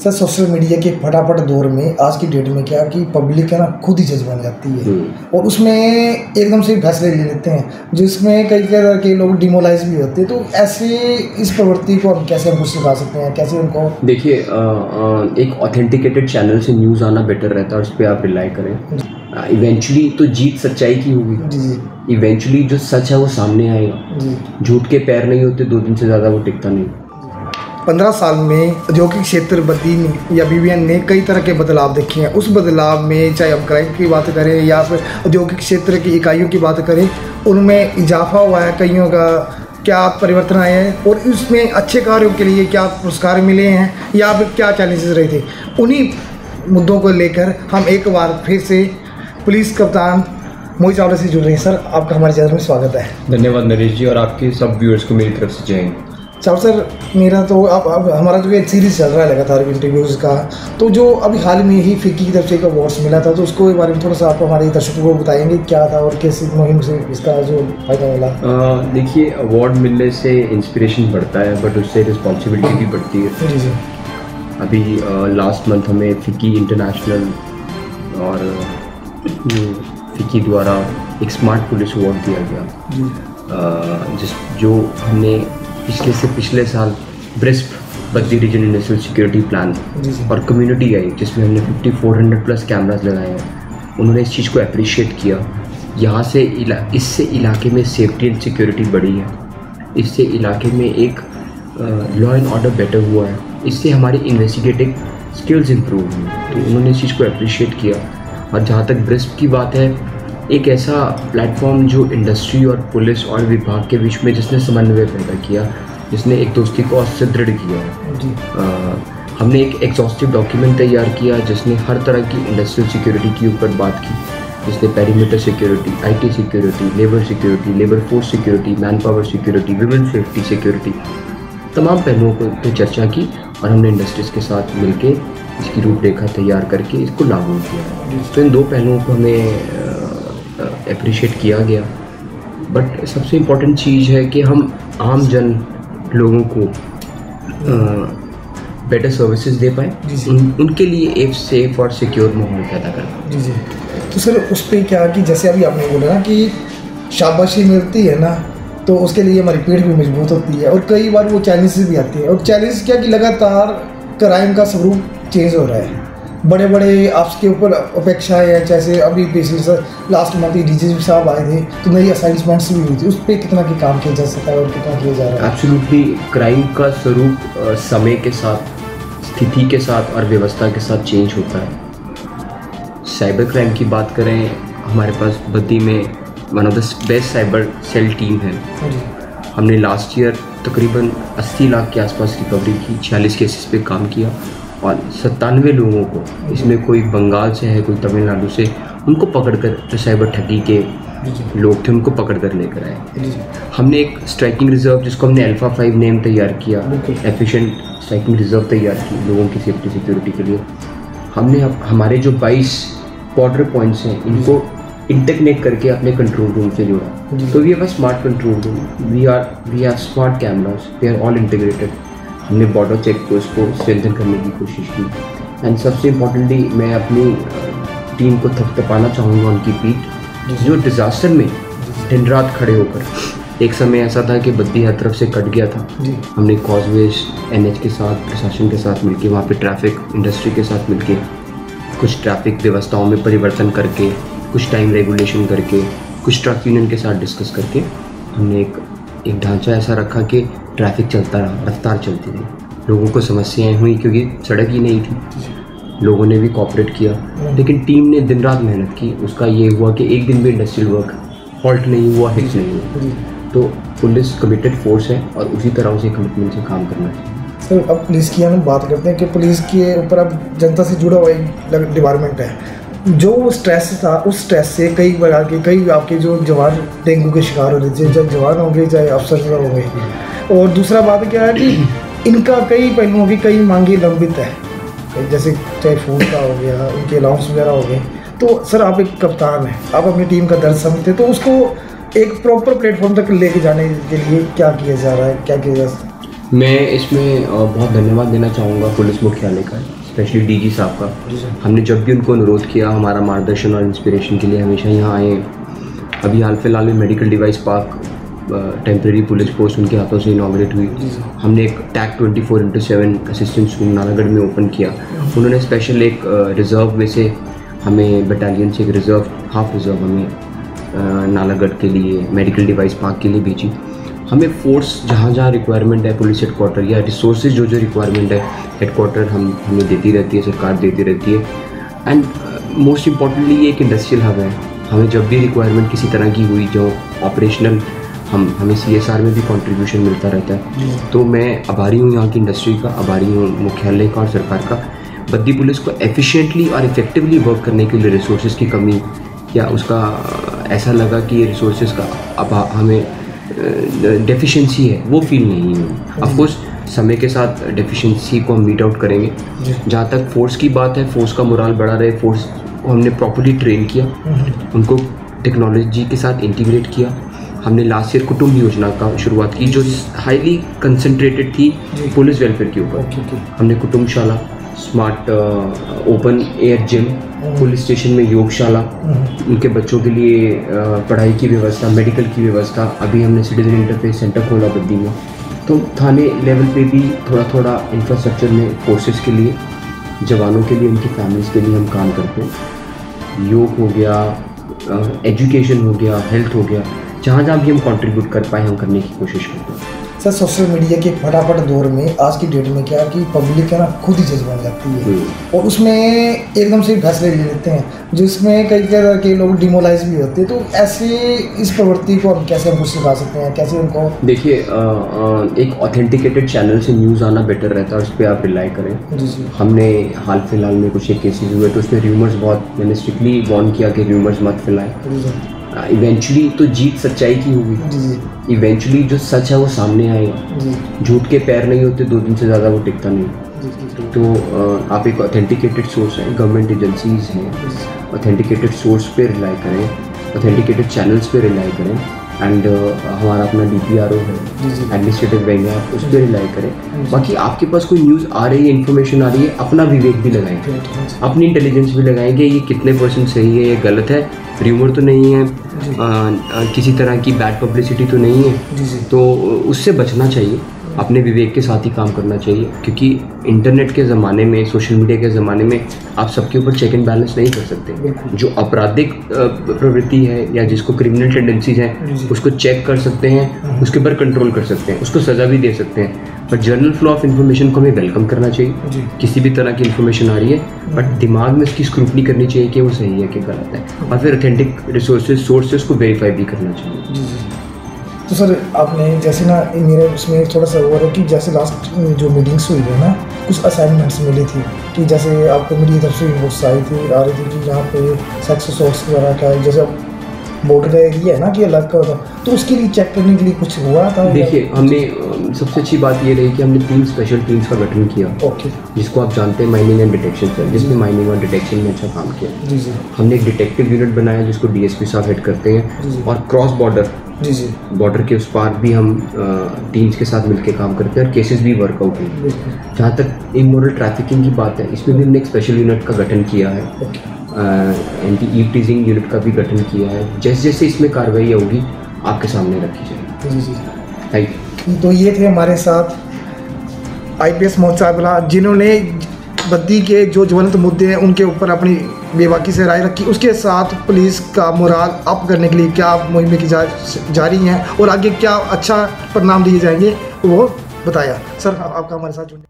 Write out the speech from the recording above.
Sir social media के फटाफट दौर में आज की डेट में क्या कि पब्लिक है ना खुद ही जज बन जाती है और उसमें एकदम से फैसले ले लेते हैं जिसमें कई तरह के लोग डिमोलाइज भी होते हैं। तो ऐसे इस प्रवृत्ति को हम कैसे हमको सिखा सकते हैं, कैसे उनको? देखिए, एक ऑथेंटिकेटेड चैनल से न्यूज़ आना बेटर रहता है, उस पर आप रिलाई करें। इवेंचुअली तो जीत सच्चाई की होगी जी। इवेंचुअली जो सच है वो सामने आएगा जी। झूठ के पैर नहीं होते, 2 दिन से ज़्यादा वो टिकता नहीं। 15 साल में औद्योगिक क्षेत्र बदी या BBN ने कई तरह के बदलाव देखे हैं। उस बदलाव में चाहे हम क्राइम की बात करें या फिर औद्योगिक क्षेत्र की इकाइयों की बात करें, उनमें इजाफा हुआ है, कईयों का क्या परिवर्तन आए हैं और उसमें अच्छे कार्यों के लिए क्या पुरस्कार मिले हैं या फिर क्या चैलेंजेस रहे थे। उन्हीं मुद्दों को लेकर हम एक बार फिर से पुलिस कप्तान मोहित चावला से जुड़ रहे हैं। सर, आपका हमारे चैनल में स्वागत है। धन्यवाद नरेश जी, और आपके सब व्यूअर्स को मेरी तरफ से जय हिंद। चावला सर, मेरा तो अब हमारा जो एक सीरीज़ चल रहा है लगातार इंटरव्यूज़ का, तो जो अभी हाल में ही फिक्की की तरफ से एक अवार्ड्स मिला था, तो उसको बारे में थोड़ा सा आप हमारे दर्शकों को बताएंगे क्या था और कैसे मुहिम से इसका जो फायदा मिला? देखिए, अवार्ड मिलने से इंस्पिरेशन बढ़ता है बट उससे रिस्पॉन्सिबिलिटी भी बढ़ती है जी। अभी लास्ट मंथ हमें फिक्की इंटरनेशनल और फिक्की द्वारा एक स्मार्ट पुलिस अवार्ड दिया गया, जो हमने पिछले साल ब्रिस्प Baddi region industrial security plan और कम्युनिटी आई जिसमें हमने 5400 प्लस कैमरास लगाए हैं। उन्होंने इस चीज़ को अप्रिशिएट किया। यहाँ से इससे इलाके में सेफ्टी एंड सिक्योरिटी बढ़ी है, इससे इलाके में एक लॉ एंड ऑर्डर बेटर हुआ है, इससे हमारी इन्वेस्टिगेटिव स्किल्स इम्प्रूव हुई। तो उन्होंने इस चीज़ को अप्रिशिएट किया। और जहाँ तक ब्रिस्प की बात है, एक ऐसा प्लेटफॉर्म जो इंडस्ट्री और पुलिस और विभाग के बीच में जिसने समन्वय पैदा किया, जिसने एक दोस्ती को और सुदृढ़ किया। हमने एक एग्जॉस्टिव डॉक्यूमेंट तैयार किया जिसने हर तरह की इंडस्ट्रियल सिक्योरिटी के ऊपर बात की, जिसने perimeter security, IT security, labour force security, man power security, women safety security, तमाम पहलुओं पर चर्चा की और हमने इंडस्ट्रीज़ के साथ मिलके इसकी रूपरेखा तैयार करके इसको लागू किया। तो इन 2 पहलुओं को हमें अप्रिशिएट किया गया। बट सबसे इम्पोर्टेंट चीज़ है कि हम आम जन लोगों को बेटर सर्विसेज दे पाए, उनके लिए एक सेफ और सिक्योर माहौल पैदा कर पाए जी। तो सर, उस पर क्या कि जैसे अभी आपने बोला ना कि शाबाशी मिलती है ना, तो उसके लिए हमारी पीठ भी मजबूत होती है और कई बार वो चैलेंजेस भी आती है। और चैलेंज क्या कि लगातार क्राइम का स्वरूप चेंज हो रहा है, बड़े बड़े आपके ऊपर अपेक्षाएं हैं। जैसे अभी पिछले लास्ट मंथ DGP साहब आए थे तो नई असाइनमेंट्स भी हुई थी, उस पर कितना की काम किया जा सकता है और कितना किया जा रहा है? एब्सोल्युटली, क्राइम का स्वरूप समय के साथ, स्थिति के साथ और व्यवस्था के साथ चेंज होता है। साइबर क्राइम की बात करें, हमारे पास बद्दी में one of the best cyber cell team है। हमने लास्ट ईयर तकरीबन 80 लाख के आसपास रिकवरी की, 46 केसेस पे काम किया और 97 लोगों को, इसमें कोई बंगाल से है, कोई तमिलनाडु से, उनको पकड़कर, जो साइबर ठगी के लोग थे उनको पकड़कर लेकर आए। हमने एक स्ट्राइकिंग रिजर्व जिसको हमने अल्फा 5 नेम तैयार किया, एफिशिएंट स्ट्राइकिंग रिजर्व तैयार की लोगों की सेफ्टी सिक्योरिटी के लिए। हमने हमारे जो 22 बॉर्डर पॉइंट्स हैं इनको इंटरकनेक्ट करके अपने कंट्रोल रूम से जोड़ा। तो we have a smart control room, we have smart cameras, we are all integrated. हमने बॉर्डर चेक पोस्ट को स्ट्रेंथन करने की कोशिश की। एंड सबसे इम्पोर्टेंटली मैं अपनी टीम को थपथपाना चाहूँगा उनकी पीठ, जो डिज़ास्टर में दिन रात खड़े होकर, एक समय ऐसा था कि बद्दी हर तरफ से कट गया था, हमने कॉजवेज NH के साथ, प्रशासन के साथ मिलके, वहाँ पे ट्रैफिक इंडस्ट्री के साथ मिलके कुछ ट्रैफिक व्यवस्थाओं में परिवर्तन करके, कुछ टाइम रेगुलेशन करके, कुछ ट्रक यूनियन के साथ डिस्कस करके हमने एक ढांचा ऐसा रखा कि ट्रैफिक चलता रहा, रफ्तार चलती रही। लोगों को समस्याएं हुई क्योंकि सड़क ही नहीं थी, लोगों ने भी कोऑपरेट किया, लेकिन टीम ने दिन रात मेहनत की। उसका ये हुआ कि एक दिन भी इंडस्ट्रियल वर्क हॉल्ट नहीं हुआ, हिट नहीं हुआ। तो पुलिस कमिटेड फोर्स है और उसी तरह उसे कमिटमेंट से काम करना चाहिए। सर, अब पुलिस की हम बात करते हैं कि पुलिस के ऊपर अब जनता से जुड़ा हुआ एक डिपार्टमेंट है। जो स्ट्रेस था, उस स्ट्रेस से कई प्रकार के कई आपके जो जवान डेंगू के शिकार हो रहे थे, चाहे जवान होंगे चाहे अफसर होंगे। और दूसरा बात क्या है कि इनका कई पहलुओं की कई मांगे लंबित है, जैसे चाहे फूड का हो गया, उनके अलाउंस वगैरह हो गए। तो सर, आप एक कप्तान हैं, आप अपनी टीम का दर्द समझते, तो उसको एक प्रॉपर प्लेटफॉर्म तक लेके जाने के लिए क्या किया जा रहा है, क्या किया जा सकता है? मैं इसमें बहुत धन्यवाद देना चाहूँगा पुलिस मुख्यालय का, स्पेशली डीजी साहब का। हमने जब भी उनको अनुरोध किया, हमारा मार्गदर्शन और इंस्पिरेशन के लिए हमेशा यहाँ आए। अभी हाल फिलहाल में medical device park temporary police post उनके हाथों से इनॉग्रेट हुई। हमने एक टैग 24/7 असिस्टेंस रूम नालागढ़ में ओपन किया। उन्होंने स्पेशल एक रिज़र्व में से हमें बटालियन से एक रिज़र्व, हाफ रिज़र्व हमें नालागढ़ के लिए मेडिकल डिवाइस पार्क के लिए भेजी। हमें फोर्स जहाँ जहाँ रिक्वायरमेंट है पुलिस हेडक्वार्टर या रिसोर्सेज जो रिक्वायरमेंट है हेडक्वार्टर हमें देती रहती है, सरकार देती रहती है। एंड मोस्ट इम्पॉर्टेंटली ये एक इंडस्ट्रियल हब है। हमें जब भी रिक्वायरमेंट किसी तरह की हुई जो ऑपरेशनल हमें CSR में भी कंट्रीब्यूशन मिलता रहता है। तो मैं आभारी हूँ यहाँ की इंडस्ट्री का, आभारी हूँ मुख्यालय का और सरकार का। बद्दी पुलिस को एफिशिएंटली और इफ़ेक्टिवली वर्क करने के लिए रिसोर्सेज की कमी या उसका ऐसा लगा कि ये रिसोर्सेज का हमें डेफिशिएंसी है वो फील नहीं है। ऑफकोर्स समय के साथ डेफिशिएंसी को हम मीट आउट करेंगे। जहाँ तक फोर्स की बात है, फोर्स का मोराल बढ़ा रहे, फोर्स को हमने प्रॉपर्ली ट्रेन किया, उनको टेक्नोलॉजी के साथ इंटीग्रेट किया। हमने लास्ट ईयर कुटुंब योजना का शुरुआत की जो हाईली कंसंट्रेटेड थी पुलिस वेलफेयर के ऊपर। हमने कुटुंबशाला, smart open air gym, police station में योगशाला, उनके बच्चों के लिए पढ़ाई की व्यवस्था, मेडिकल की व्यवस्था। अभी हमने सिटीजन इंटरफेस सेंटर खोला बद्दी में। तो थाने लेवल पे भी थोड़ा थोड़ा इंफ्रास्ट्रक्चर में फोर्सेस के लिए, जवानों के लिए, उनकी फैमिलीज़ के लिए हम काम करते हैं। योग हो गया, एजुकेशन हो गया, हेल्थ हो गया, जहाँ जहाँ भी हम कंट्रीब्यूट कर पाए हम करने की कोशिश करते हैं। सर, सोशल मीडिया के फटाफट दौर में आज की डेट में क्या है कि पब्लिक है ना खुद ही जज बन जाती है और उसमें एकदम से फैसले ले लेते हैं जिसमें कई तरह के लोग डिमोलाइज भी होते हैं। तो ऐसे इस प्रवृत्ति को हम कैसे हमको सिखा सकते हैं, कैसे उनको? देखिए, एक ऑथेंटिकेटेड चैनल से न्यूज़ आना बेटर रहता है, उस पर आप रिलाई करें। जी। हमने हाल फिलहाल में कुछ एक केसेस हुए तो उसमें र्यूमर्स मैंने स्ट्रिक्टली वार्न किया कि र्यूमर्स मत फैलाएं। इवेंचुअली तो जीत सच्चाई की होगी। इवेंचुअली जो सच है वो सामने आएगा। झूठ के पैर नहीं होते 2 दिन से ज़्यादा वो टिकता नहीं। तो आप एक ऑथेंटिकेटेड सोर्स है, गवर्नमेंट एजेंसीज हैं, ऑथेंटिकेटेड सोर्स पे रिलाई करें, ऑथेंटिकेटेड चैनल्स पे रिलाई करें। एंड हमारा अपना DPRO है, एडमिनिस्ट्रेटिव विंग है, उस पर रिलाई करें। बाकी आपके पास कोई न्यूज़ आ रही है, इन्फॉर्मेशन आ रही है, अपना विवेक भी लगाएं, अपनी इंटेलिजेंस भी लगाएंगे। ये कितने % सही है, ये गलत है, र्यूमर तो नहीं है, किसी तरह की बैड पब्लिसिटी तो नहीं है। तो उससे बचना चाहिए, अपने विवेक के साथ ही काम करना चाहिए। क्योंकि इंटरनेट के ज़माने में, सोशल मीडिया के ज़माने में आप सबके ऊपर चेक एंड बैलेंस नहीं कर सकते। जो आपराधिक प्रवृत्ति है या जिसको क्रिमिनल टेंडेंसीज हैं उसको चेक कर सकते हैं, उसके ऊपर कंट्रोल कर सकते हैं, उसको सज़ा भी दे सकते हैं। But general flow of information को हमें वेलकम करना चाहिए। किसी भी तरह की इन्फॉर्मेशन आ रही है बट दिमाग में उसकी स्क्रूटनी करनी चाहिए कि वो सही है कि गलत है, और फिर ऑथेंटिक रिसोर्सेज सोर्सेज को वेरीफाई भी करना चाहिए। तो सर, आपने जैसे ना मेरे उसमें थोड़ा सा हुआ है कि जैसे लास्ट जो मीटिंग्स हुई है ना, कुछ असाइनमेंट्स मिली थी कि जैसे आपको मेरी तरफ से इनपुट्स आ रही थी कि यहाँ पे सेक्स सोर्स वगैरह का जैसे बॉर्डर का एरिया है ना कि अलग का होता, तो उसके लिए चेक करने के लिए कुछ हुआ था? देखिए, हमने सबसे अच्छी बात ये रही कि हमने 3 स्पेशल टीम्स का गठन किया। ओके। जिसको आप जानते हैं माइनिंग एंड डिटेक्शन सेल, जिसने माइनिंग और डिटेक्शन में अच्छा काम किया। जी। हमने एक डिटेक्टिव यूनिट बनाया जिसको DSP साहब हेड करते हैं, और क्रॉस बॉर्डर बॉर्डर के उस पार भी हम टीम्स के साथ मिलकर काम करते हैं और केसेस भी वर्कआउट हुए। जहाँ तक इमोरल ट्रैफिकिंग की बात है, इसमें भी हमने एक स्पेशल यूनिट का गठन किया है। एंटी ईव टीजिंग यूनिट का भी गठन किया है। जैसे जैसे इसमें कार्रवाई होगी आपके सामने रखी जाएगी। जी। Thank you. तो ये थे हमारे साथ IPS मोहम्मद साहब, जिन्होंने बद्दी के जो ज्वलंत मुद्दे हैं उनके ऊपर अपनी बेबाकी से राय रखी। उसके साथ पुलिस का मोराल अप करने के लिए क्या मुहिमें की जारी हैं और आगे क्या अच्छा परिणाम दिए जाएंगे वो बताया। सर, आपका हमारे साथ जुड़ने